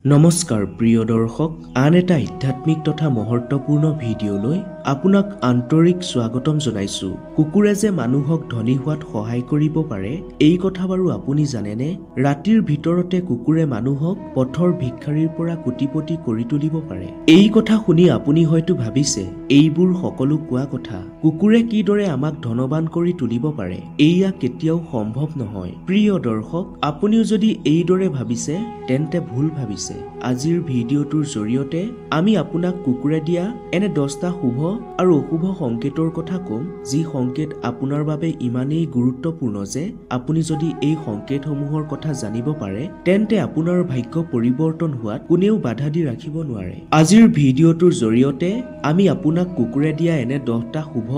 নমস্কাৰ প্ৰিয় দৰ্শক, আন এটা আধ্যাত্মিক তথা মহত্বপূৰ্ণ ভিডিঅ'লৈ আপোনাক আন্তৰিক স্বাগতম জনাইছো। কুকুৰে যে মানুহক ধনী হোৱাত সহায় কৰিব পাৰে, এই কথা বাৰু আপুনি জানেনে? ৰাতিৰ ভিতৰতে কুকুৰে মানুহক পথৰ ভিক্ষাৰীৰ পৰা কোটিপতি কৰি তুলিব পাৰে। এই কথা শুনি আপুনি হয়তো ভাবিছে, এইবোৰ সকলো কোৱা কথা। কুকুৰে কিদৰে আমাক ধনৱান কৰি তুলিব পাৰে, এয়া কেতিয়াও সম্ভৱ নহয়। প্ৰিয় দৰ্শক, আপুনিও যদি এইদৰে ভাবিছে তেন্তে ভুল ভাবিছে। আজিৰ ভিডিঅ'টোৰ জৰিয়তে আমি আপোনাক কুকুৰে দিয়া এনে 10টা শুভ আৰু অশুভ সংকেতৰ কথা কম, যি সংকেত আপোনাৰ বাবে ইমানেই গুৰুত্বপূৰ্ণ যে আপুনি যদি এই সংকেতসমূহৰ কথা জানিব পাৰে তেন্তে আপোনাৰ ভাগ্য পৰিৱৰ্তন হোৱাত কোনেও বাধা দি ৰাখিব নোৱাৰে। আজিৰ ভিডিঅ'টোৰ জৰিয়তে আমি আপোনাক কুকুৰে দিয়া এনে 10টা শুভ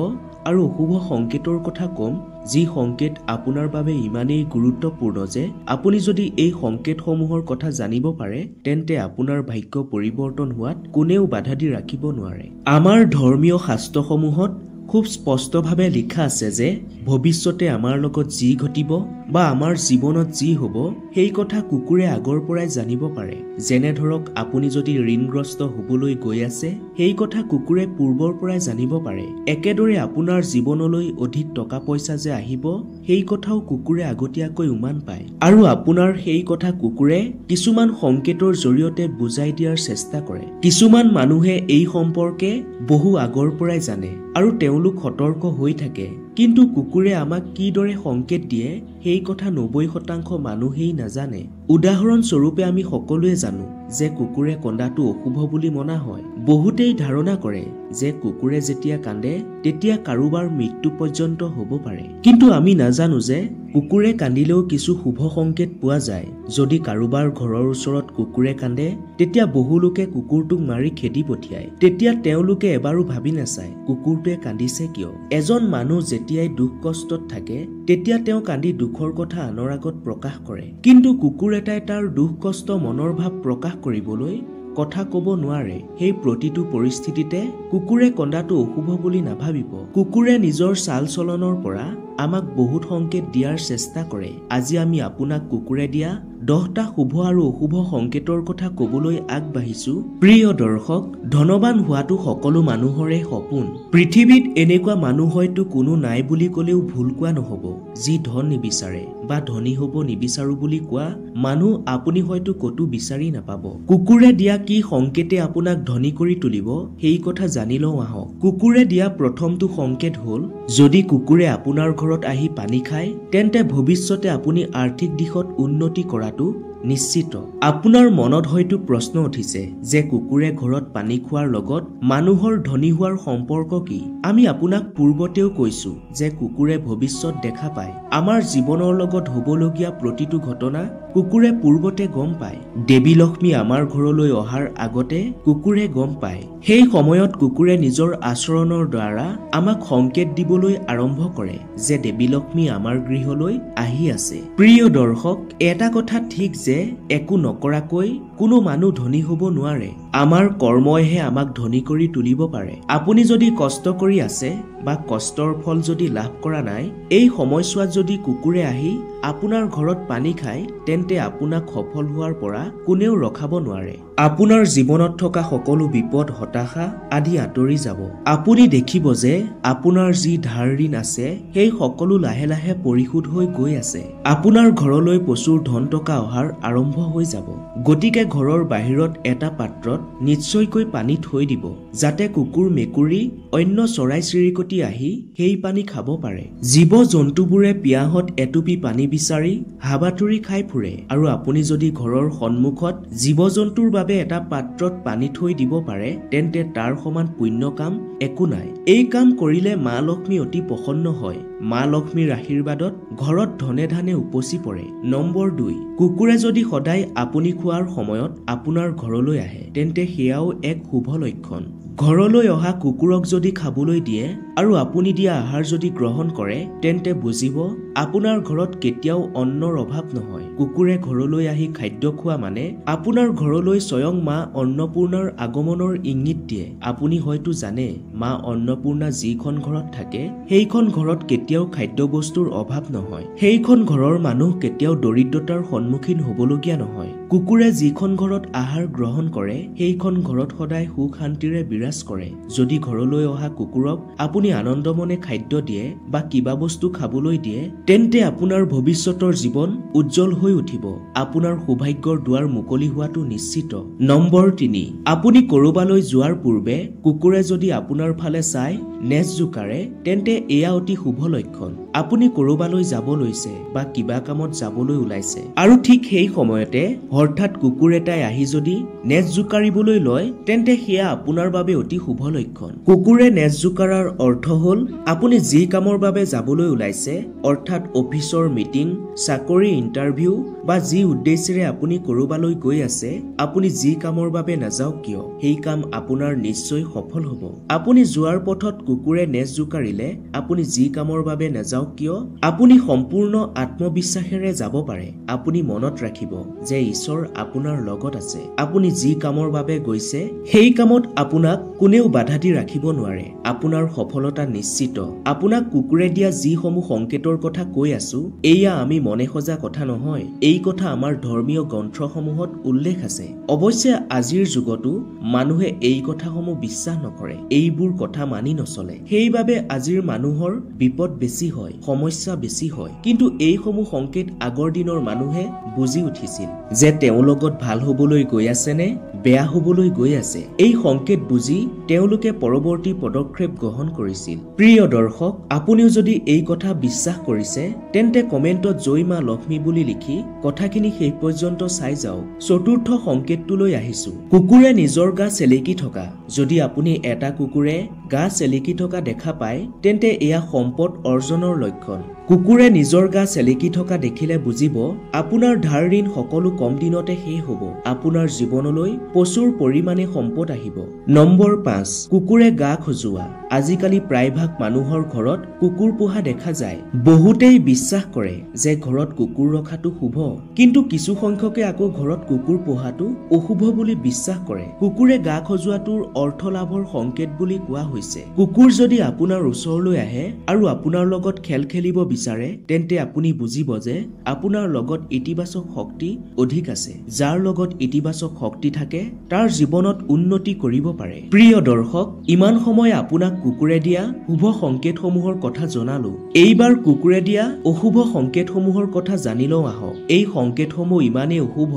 আৰু অশুভ সংকেতৰ কথা কম, যি সংকেত আপোনাৰ বাবে ইমানেই গুৰুত্বপূৰ্ণ যে আপুনি যদি এই সংকেতসমূহৰ কথা জানিব পাৰে তেন্তে আপোনাৰ ভাগ্য পৰিৱৰ্তন হোৱাত কোনেও বাধা দি ৰাখিব নোৱাৰে। আমাৰ ধৰ্মীয় শাস্ত্ৰসমূহত খুব স্পষ্টভাৱে লিখা আছে যে ভৱিষ্যতে আমাৰ লগত যি ঘটিব বা আমাৰ জীৱনত যি হ'ব সেই কথা কুকুৰে আগৰ পৰাই জানিব পাৰে। যেনে ধৰক, আপুনি যদি ঋণগ্ৰস্ত হ'বলৈ গৈ আছে, সেই কথা কুকুৰে পূৰ্বৰ পৰাই জানিব পাৰে। একেদৰে আপোনাৰ জীৱনলৈ অধিক টকা পইচা যে আহিব, সেই কথাও কুকুৰে আগতীয়াকৈ উমান পায়। আৰু আপোনাৰ সেই কথা কুকুৰে কিছুমান সংকেতৰ জৰিয়তে বুজাই দিয়াৰ চেষ্টা কৰে। কিছুমান মানুহে এই সম্পৰ্কে বহু আগৰ পৰাই জানে আৰু তেওঁলোক সতৰ্ক হৈ থাকে, কিন্তু কুকুৰে আমাক কিদৰে সংকেত দিয়ে সেই কথা 90% মানুহেই নাজানে। উদাহৰণ স্বৰূপে আমি সকলোৱে জানো যে কুকুৰে কন্দাটো অশুভ বুলি মনা হয়। বহুতেই ধাৰণা কৰে যে কুকুৰে যেতিয়া কান্দে তেতিয়া কাৰোবাৰ মৃত্যু পৰ্যন্ত হ'ব পাৰে, কিন্তু আমি নাজানো যে কুকুৰে কান্দিলেও কিছু শুভ সংকেত পোৱা যায়। যদি কাৰোবাৰ ঘৰৰ ওচৰত কুকুৰে কান্দে তেতিয়া বহু লোকে কুকুৰটোক মাৰি খেদি পঠিয়ায়। তেতিয়া তেওঁলোকে এবাৰো ভাবি নাচায় কুকুৰটোৱে কান্দিছে কিয়। এজন মানুহ যেতিয়াই দুখ কষ্টত থাকে তেতিয়া তেওঁ কান্দি দুখৰ কথা আনৰ আগত প্ৰকাশ কৰে, কিন্তু কুকুৰ এটাই তাৰ দুখ কষ্ট মনৰ ভাৱ প্ৰকাশ কৰিবলৈ কথা ক'ব নোৱাৰে। সেই প্ৰতিটো পৰিস্থিতিতে কুকুৰে কন্দাটো অশুভ বুলি নাভাবিব। কুকুৰে নিজৰ চাল চলনৰ পৰা আমাক বহুত সংকেত দিয়াৰ চেষ্টা কৰে। আজি আমি আপোনাক কুকুৰে দিয়া 10টা শুভ আৰু অশুভ সংকেতৰ কথা ক'বলৈ আগবাঢ়িছো। প্ৰিয় দৰ্শক, ধনৱান হোৱাটো সকলো মানুহৰে সপোন। পৃথিৱীত এনেকুৱা মানুহ হয়তো কোনো নাই বুলি ক'লেও ভুল কোৱা নহ'ব, যি ধন নিবিচাৰে বা ধনী হ'ব নিবিচাৰো বুলি কোৱা মানুহ আপুনি হয়তো ক'তো বিচাৰি নাপাব। কুকুৰে দিয়া কি সংকেতে আপোনাক ধনী কৰি তুলিব সেই কথা জানি লওঁ আহক। কুকুৰে দিয়া প্ৰথমটো সংকেত হ'ল, যদি কুকুৰে আপোনাৰ ঘৰত আহি পানী খায় তেন্তে ভৱিষ্যতে আপুনি আৰ্থিক দিশত উন্নতি কৰাটো নিশ্চিত। আপোনাৰ মনত হয়তো প্ৰশ্ন উঠিছে যে কুকুৰে ঘৰত পানী খোৱাৰ লগত মানুহৰ ধনী হোৱাৰ সম্পৰ্ক কি? আমি আপোনাক পূৰ্বতেও কৈছো যে কুকুৰে ভৱিষ্যত দেখা পায়। আমাৰ জীৱনৰ লগত হ'বলগীয়া প্ৰতিটো ঘটনা কুকুৰে পূৰ্বতে গম পায়। দেৱী লক্ষ্মী আমাৰ ঘৰলৈ অহাৰ আগতে কুকুৰে গম পায়। সেই সময়ত কুকুৰে নিজৰ আচৰণৰ দ্বাৰা আমাক সংকেত দিবলৈ আৰম্ভ কৰে যে দেৱী লক্ষ্মী আমাৰ গৃহলৈ আহি আছে। প্ৰিয় দৰ্শক, এটা কথা ঠিক যে একো নকৰাকৈ কোনো মানুহ ধনী হ'ব নোৱাৰে। আমাৰ কৰ্মইহে আমাক ধনী কৰি তুলিব পাৰে। আপুনি যদি কষ্ট কৰি আছে বা কষ্টৰ ফল যদি লাভ কৰা নাই, এই সময়ছোৱাত যদি কুকুৰে আহি আপোনাৰ ঘৰত পানী খায় তেন্তে আপোনাক সফল হোৱাৰ পৰা কোনেও ৰখাব নোৱাৰে। আপোনাৰ জীৱনত থকা সকলো বিপদ হতাশা আদি আঁতৰি যাব। আপুনি দেখিব যে আপোনাৰ যি ধাৰ ঋণ আছে সেই সকলো লাহে লাহে পৰিশোধ হৈ গৈ আছে। আপোনাৰ ঘৰলৈ প্ৰচুৰ ধন টকা অহাৰ আৰম্ভ হৈ যাব। গতিকে ঘৰৰ বাহিৰত এটা পাত্ৰত নিশ্চয়কৈ পানী থৈ দিব, যাতে কুকুৰ মেকুৰী অন্য চৰাই চিৰিকটি আহি সেই পানী খাব পাৰে। জীৱ জন্তুবোৰে পিয়াহত এটুপি পানী বিচাৰি হাবাথুৰি খাই ফুৰে, আৰু আপুনি যদি ঘৰৰ সন্মুখত জীৱ জন্তুৰ বাবে এটা পাত্ৰত পানী থৈ দিব পাৰে তেন্তে তাৰ সমান পুণ্য কাম একো নাই। এই কাম কৰিলে মা লক্ষ্মী অতি প্ৰসন্ন হয়। মা লক্ষ্মীৰ আশীৰ্বাদত ঘৰত ধনে ধানে উপচি পৰে। নম্বৰ 2, কুকুৰে যদি সদায় আপুনি খোৱাৰ সময়ত আপোনাৰ ঘৰলৈ আহে তেন্তে সেয়াও এক শুভ লক্ষণ। ঘৰলৈ অহা কুকুৰক যদি খাবলৈ দিয়ে আৰু আপুনি দিয়া আহাৰ যদি গ্ৰহণ কৰে তেন্তে বুজিব আপোনাৰ ঘৰত কেতিয়াও অন্নৰ অভাৱ নহয়। কুকুৰে ঘৰলৈ আহি খাদ্য খোৱা মানে আপোনাৰ ঘৰলৈ স্বয়ং মা অন্নপূৰ্ণাৰ আগমনৰ ইংগিত দিয়ে। আপুনি হয়তো জানে, মা অন্নপূৰ্ণা যিখন ঘৰত থাকে সেইখন ঘৰত কেতিয়াও খাদ্য বস্তুৰ অভাৱ নহয়। সেইখন ঘৰৰ মানুহ কেতিয়াও দৰিদ্ৰতাৰ সন্মুখীন হ'বলগীয়া নহয়। কুকুৰে যিখন ঘৰত আহাৰ গ্ৰহণ কৰে সেইখন ঘৰত সদায় সুখ শান্তিৰে বিৰাজ কৰে। যদি ঘৰলৈ অহা কুকুৰক আপুনি আনন্দমনে খাদ্য দিয়ে বা কিবা বস্তু খাবলৈ দিয়ে তেন্তে আপোনাৰ ভৱিষ্যতৰ জীৱন উজ্জ্বল হৈ উঠিব। আপোনাৰ সৌভাগ্যৰ দুৱাৰ মুকলি হোৱাটো নিশ্চিত। নম্বৰ 3, আপুনি কৰবালৈ যোৱাৰ পূৰ্বে কুকুৰে যদি আপোনাৰ ফালে চাই নেজ জোকাৰে তেন্তে এয়া অতি শুভ লক্ষণ। আপুনি কৰবালৈ যাব লৈছে বা কিবা কামত যাবলৈ ওলাইছে আৰু ঠিক সেই সময়তে হঠাৎ কুকুৰ এটাই আহি যদি নেজ জোকাৰিবলৈ লয় তেন্তে সেয়া আপোনাৰ বাবে অতি শুভ লক্ষণ। কুকুৰে নেজ জোকাৰাৰ অৰ্থ হ'ল আপুনি যি কামৰ বাবে যাবলৈ ওলাইছে অৰ্থাৎ অফিচৰ মিটিং, চাকৰি ইণ্টাৰভিউ বা যি উদ্দেশ্যেৰে আপুনি কৰবালৈ গৈ আছে, আপুনি যি কামৰ বাবে নাযাওক কিয় সেই কাম আপোনাৰ নিশ্চয় সফল হ'ব। আপুনি যোৱাৰ পথত কুকুৰে নেজ জোকাৰিলে আপুনি যি কামৰ বাবে নাযাওক কিয় আপুনি সম্পূৰ্ণ আত্মবিশ্বাসেৰে যাব পাৰে। আপুনি মনত ৰাখিব যে ঈশ্বৰ আপোনাৰ লগত আছে। আপুনি যি কামৰ বাবে গৈছে সেই কামত আপোনাক কোনেও বাধা দি ৰাখিব নোৱাৰে। আপোনাৰ সফলতা নিশ্চিত। আপোনাক কুকুৰে দিয়া যিসমূহ সংকেতৰ কথা কৈ আছো এয়া আমি মনে সজা কথা নহয়, এই কথা আমাৰ ধৰ্মীয় গ্ৰন্থসমূহত উল্লেখ আছে। অৱশ্যে আজিৰ যুগতো মানুহে এই কথাসমূহ বিশ্বাস নকৰে, এইবোৰ কথা মানি নচলে। সেইবাবে আজিৰ মানুহৰ বিপদ বেছি হয়, সমস্যা বেছি হয়। কিন্তু এইসমূহ সংকেত আগৰ দিনৰ মানুহে বুজি উঠিছিল যে তেওঁৰ লগত ভাল হবলৈ গৈ আছে নে বেয়া হবলৈ গৈ আছে। এই সংকেত বুজি তেওঁলোকে পৰৱৰ্তী পদক্ষেপ গ্ৰহণ কৰিছিল। প্ৰিয় দৰ্শক, আপুনিও যদি এই কথা বিশ্বাস কৰিছে তেন্তে কমেন্টত জয় মা লক্ষ্মী বুলি লিখি কথাখিনি শেষ পৰ্যন্ত চাই যাওক। চতুৰ্থ সংকেতটোলৈ আহিছো। কুকুৰে নিজৰ গা চেলেকি থকা। যদি আপুনি এটা কুকুৰে গা চেলেকি থকা দেখা পায় তেন্তে এয়া সম্পদ অৰ্জনৰ লক্ষণ। কুকুৰে নিজৰ গা চেলেকি থকা দেখিলে বুজিব আপোনাৰ ধাৰ ঋণ সকলো কম দিনতে শেষ হ'ব। আপোনাৰ জীৱনলৈ প্ৰচুৰ পৰিমাণে সম্পদ আহিব। নম্বৰ 5, কুকুৰে গা খজুৱা। আজিকালি প্ৰায়ভাগ মানুহৰ ঘৰত কুকুৰ পোহা দেখা যায়। বহুতেই বিশ্বাস কৰে যে ঘৰত কুকুৰ ৰখাটো শুভ, কিন্তু কিছু সংখ্যকে আকৌ ঘৰত কুকুৰ পোহাটো অশুভ বুলি বিশ্বাস কৰে। কুকুৰে গা খজুৱাটোৰ অৰ্থ লাভৰ সংকেত বুলি কোৱা হৈছে। কুকুৰ যদি আপোনাৰ ওচৰলৈ আহে আৰু আপোনাৰ লগত খেল খেলিব বিচাৰে তেন্তে আপুনি বুজিব যে আপোনাৰ লগত ইতিবাচক শক্তি অধিক আছে। যাৰ লগত ইতিবাচক শক্তি থাকে তাৰ জীৱনত উন্নতি কৰিব পাৰে। প্ৰিয় দৰ্শক, ইমান সময় আপোনাক কুকুৰে দিয়া শুভ সংকেতসমূহৰ কথা জনালো। এইবাৰ কুকুৰে দিয়া অশুভ সংকেতসমূহৰ কথা জানি লওঁ আহক। এই সংকেতসমূহ ইমানেই অশুভ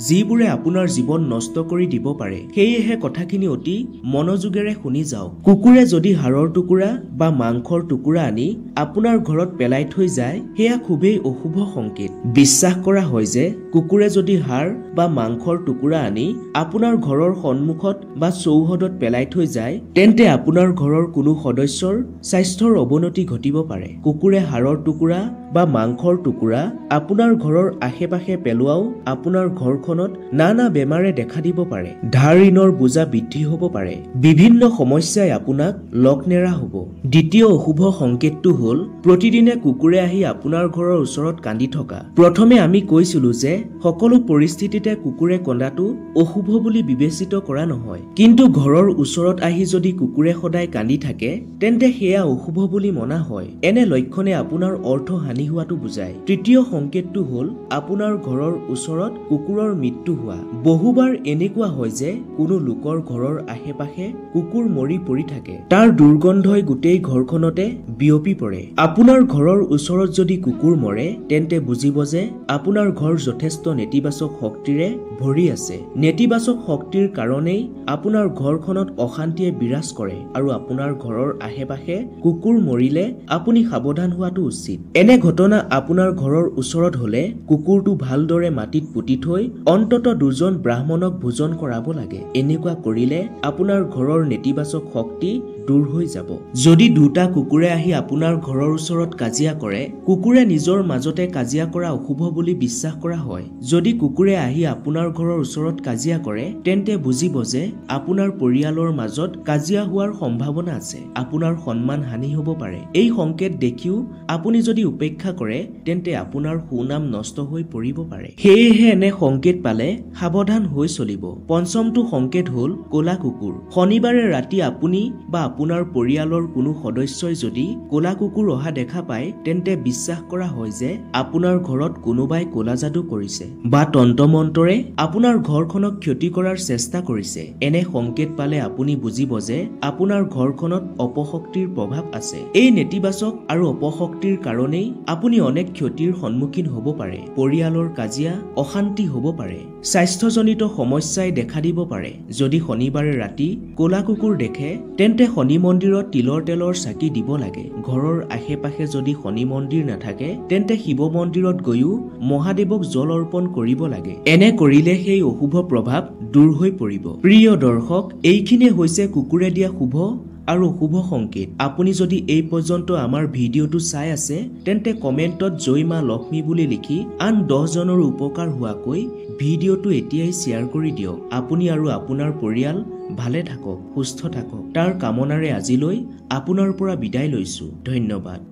যিবোৰে আপোনাৰ জীৱন নষ্ট কৰি দিব পাৰে। সেয়েহে কথাখিনি অতি মনোযোগেৰে শুনি যাওক। কুকুৰে যদি হাড়ৰ টুকুৰা বা মাংসৰ টুকুৰা আনি আপোনাৰ ঘৰত পেলাই থৈ যায় সেয়া খুবেই অশুভ সংকেত। বিশ্বাস কৰা হয় যে কুকুৰে যদি হাড় বা মাংসৰ টুকুৰা আনি আপোনাৰ ঘৰৰ সন্মুখত বা চৌহদত পেলাই থৈ যায় তেন্তে আপোনাৰ ঘৰৰ কোনো সদস্যৰ স্বাস্থ্যৰ অৱনতি ঘটিব পাৰে। কুকুৰে হাড়ৰ টুকুৰা বা মাংসৰ টুকুৰা আপোনাৰ ঘৰৰ আশে-পাশে পেলোৱাও আপোনাৰ ঘৰখনত নানা বেমাৰে দেখা দিব পাৰে। ধাৰ ঋণৰ বোজা বৃদ্ধি হ'ব পাৰে। বিভিন্ন সমস্যাই আপোনাক লগ নেৰা হ'ব। দ্বিতীয় অশুভ সংকেতটো হ'ল প্ৰতিদিনে কুকুৰে আহি আপোনাৰ ঘৰৰ ওচৰত কান্দি থকা। প্ৰথমে আমি কৈছিলো যে সকলো পৰিস্থিতিতে কুকুৰে কন্দাটো অশুভ বুলি বিবেচিত কৰা নহয়, কিন্তু ঘৰৰ ওচৰত আহি যদি কুকুৰে সদায় কান্দি থাকে তেন্তে সেয়া অশুভ বুলি মনা হয়। এনে লক্ষণে আপোনাৰ অৰ্থ হানি হোৱাটো বুজায়। তৃতীয় সংকেতটো হ'ল আপোনাৰ ঘৰৰ ওচৰত কুকুৰৰ মৃত্যু হোৱা। বহুবাৰ এনেকুৱা হয় যে কোনো লোকৰ ঘৰৰ আশে-পাশে কুকুৰ মৰি পৰি থাকে। তাৰ দুৰ্গন্ধই গোটেই ঘৰখনতে বিয়পি পৰে। আপোনাৰ ঘৰৰ ওচৰত যদি কুকুৰ মৰে তেন্তে বুজিব যে আপোনাৰ ঘৰ যথেষ্ট নেতিবাচক শক্তিৰে ভৰি আছে। নেতিবাচক শক্তিৰ কাৰণেই আপোনাৰ ঘৰখনত অশান্তিয়ে বিৰাজ কৰে আৰু আপোনাৰ ঘৰৰ আশে-পাশে কুকুৰ মৰিলে আপুনি সাৱধান হোৱাটো উচিত। এনে ঘটনা আপোনাৰ ঘৰৰ ওচৰত হলে কুকুৰটো ভালদৰে মাটিত পুতি থৈ অন্ততঃ 2জন ব্ৰাহ্মণক ভোজন কৰাব লাগে। এনেকুৱা কৰিলে আপোনাৰ ঘৰৰ নেতিবাচক শক্তি দূৰ হৈ যাব। যদি দুটা কুকুৰে আহি আপোনাৰ ঘৰৰ ওচৰত কাজিয়া কৰে, কুকুৰে নিজৰ মাজতে কাজিয়া কৰা অশুভ বুলি বিশ্বাস কৰা হয়। যদি কুকুৰে আহি আপোনাৰ ঘৰৰ ওচৰত কাজিয়া কৰে তেন্তে বুজিব যে আপোনাৰ পৰিয়ালৰ মাজত কাজিয়া হোৱাৰ সম্ভাৱনা আছে। আপোনাৰ সন্মান হানি হ'ব পাৰে। এই সংকেত দেখিও আপুনি যদি উপেক্ষা কৰে তেন্তে আপোনাৰ সুনাম নষ্ট হৈ পৰিব পাৰে। সেয়েহে এনে সংকেত পালে সাৱধান হৈ চলিব। পঞ্চমটো সংকেত হ'ল ক'লা কুকুৰ। শনিবাৰে ৰাতি আপুনি বা আপোনাৰ পৰিয়ালৰ কোনো সদস্যই যদি ক'লা কুকুৰ অহা দেখা পায় তেন্তে বিশ্বাস কৰা হয় যে আপোনাৰ ঘৰত কোনোবাই ক'লা যাদু কৰিছে বা তন্ত্ৰমন্ত্ৰে আপোনাৰ ঘৰখনক ক্ষতি কৰাৰ চেষ্টা কৰিছে। এনে সংকেত পালে আপুনি বুজিব যে আপোনাৰ ঘৰখনত অপশক্তিৰ প্ৰভাৱ আছে। এই নেতিবাচক আৰু অপশক্তিৰ কাৰণেই আপুনি অনেক ক্ষতিৰ সন্মুখীন হ'ব পাৰে। পৰিয়ালৰ কাজিয়া, অশান্তি হ'ব পাৰে। স্বাস্থ্যজনিত সমস্যাই দেখা দিব পাৰে। যদি শনিবাৰে ৰাতি ক'লা কুকুৰ দেখে তেন্তে শনি মন্দিৰত তিলৰ তেলৰ চাকি দিব লাগে। ঘৰৰ আশে-পাশে যদি শনি মন্দিৰ নাথাকে তেন্তে শিৱ মন্দিৰত গৈও মহাদেৱক জল অৰ্পণ কৰিব লাগে। এনে কৰিলে সেই অশুভ প্ৰভাৱ দূৰ হৈ পৰিব। প্ৰিয় দৰ্শক, এইখিনিয়ে হৈছে কুকুৰে দিয়া শুভ আৰু অশুভ সংকেত। আপুনি যদি এই পৰ্যন্ত আমাৰ ভিডিঅ'টো চাই আছে তেন্তে কমেণ্টত জয় মা লক্ষ্মী বুলি লিখি আন 10 জনৰ উপকাৰ হোৱাকৈ ভিডিঅ'টো এতিয়াই শ্বেয়াৰ কৰি দিয়ক। আপুনি আৰু আপোনাৰ পৰিয়াল ভালে থাকক, সুস্থ থাকক। তাৰ কামনাৰে আজিলৈ আপোনাৰ পৰা বিদায় লৈছো। ধন্যবাদ।